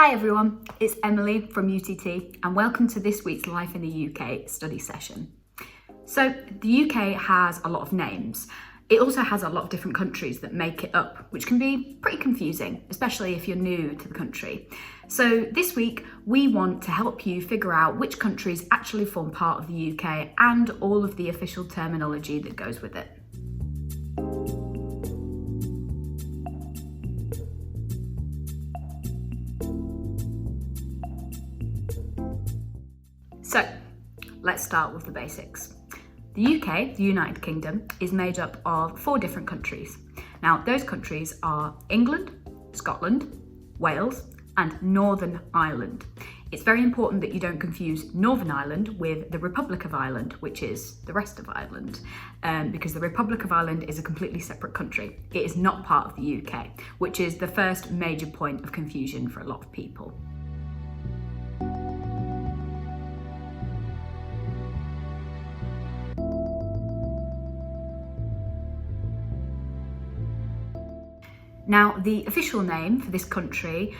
Hi everyone, it's Emily from UTT and welcome to this week's Life in the UK study session. So the UK has a lot of names. It also has a lot of different countries that make it up, which can be pretty confusing, especially if you're new to the country. So this week we want to help you figure out which countries actually form part of the UK and all of the official terminology that goes with it. So, let's start with the basics. The UK, the United Kingdom, is made up of 4 different countries. Now, those countries are England, Scotland, Wales, and Northern Ireland. It's very important that you don't confuse Northern Ireland with the Republic of Ireland, which is the rest of Ireland, because the Republic of Ireland is a completely separate country. It is not part of the UK, which is the first major point of confusion for a lot of people. Now, the official name for this country,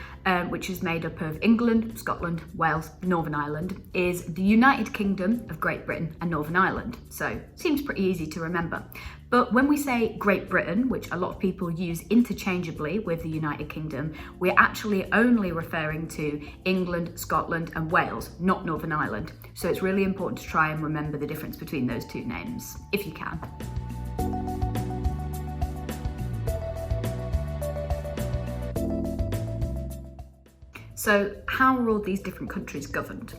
which is made up of England, Scotland, Wales, Northern Ireland, is the United Kingdom of Great Britain and Northern Ireland. So, seems pretty easy to remember. But when we say Great Britain, which a lot of people use interchangeably with the United Kingdom, we're actually only referring to England, Scotland and Wales, not Northern Ireland. So it's really important to try and remember the difference between those two names, if you can. So how are all these different countries governed?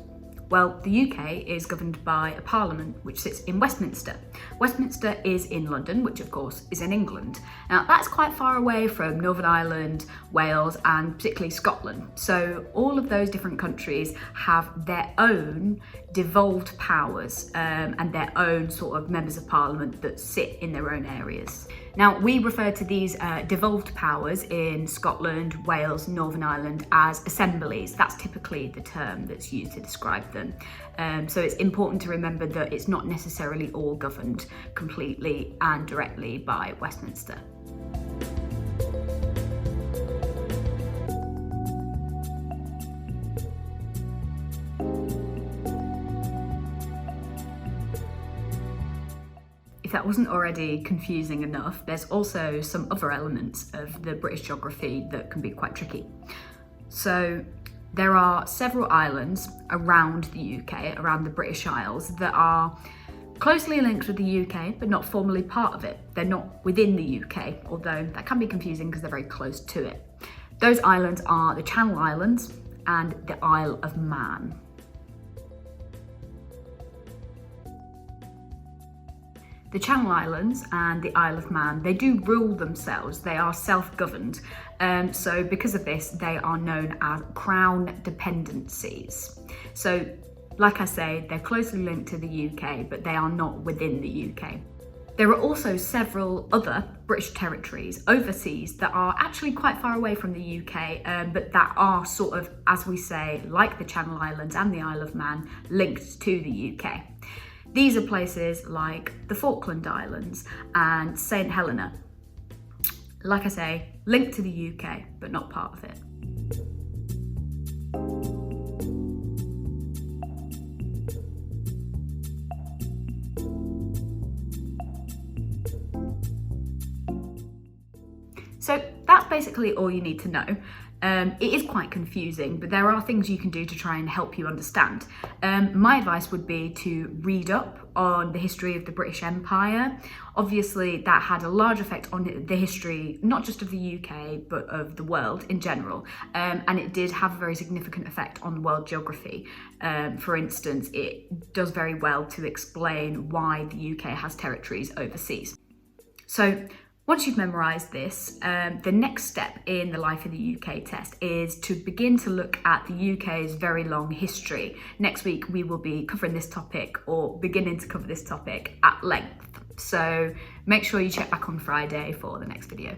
Well, the UK is governed by a parliament which sits in Westminster. Westminster is in London, which of course is in England. Now that's quite far away from Northern Ireland, Wales, and particularly Scotland. So all of those different countries have their own devolved powers and their own sort of members of parliament that sit in their own areas. Now, we refer to these devolved powers in Scotland, Wales, Northern Ireland as assemblies. That's typically the term that's used to describe them. So it's important to remember that it's not necessarily all governed completely and directly by Westminster. If that wasn't already confusing enough, there's also some other elements of the British geography that can be quite tricky. So there are several islands around the UK, around the British Isles, that are closely linked with the UK, but not formally part of it. They're not within the UK, although that can be confusing because they're very close to it. Those islands are the Channel Islands and the Isle of Man. The Channel Islands and the Isle of Man, they do rule themselves. They are self-governed. So because of this, they are known as CrownDependencies. So like I say, they're closely linked to the UK, but they are not within the UK. There are also several other British territories overseas that are actually quite far away from the UK, but that are sort of, as we say, like the Channel Islands and the Isle of Man, linked to the UK. These are places like the Falkland Islands and St Helena. Like I say, linked to the UK, but not part of it. So that's basically all you need to know. It is quite confusing, but there are things you can do to try and help you understand. My advice would be to read up on the history of the British Empire. Obviously, that had a large effect on the history, not just of the UK, but of the world in general. And it did have a very significant effect on world geography. For instance, it does very well to explain why the UK has territories overseas. So, once you've memorised this, the next step in the Life in the UK test is to begin to look at the UK's very long history. Next week we will be covering this topic, or beginning to cover this topic at length. So make sure you check back on Friday for the next video.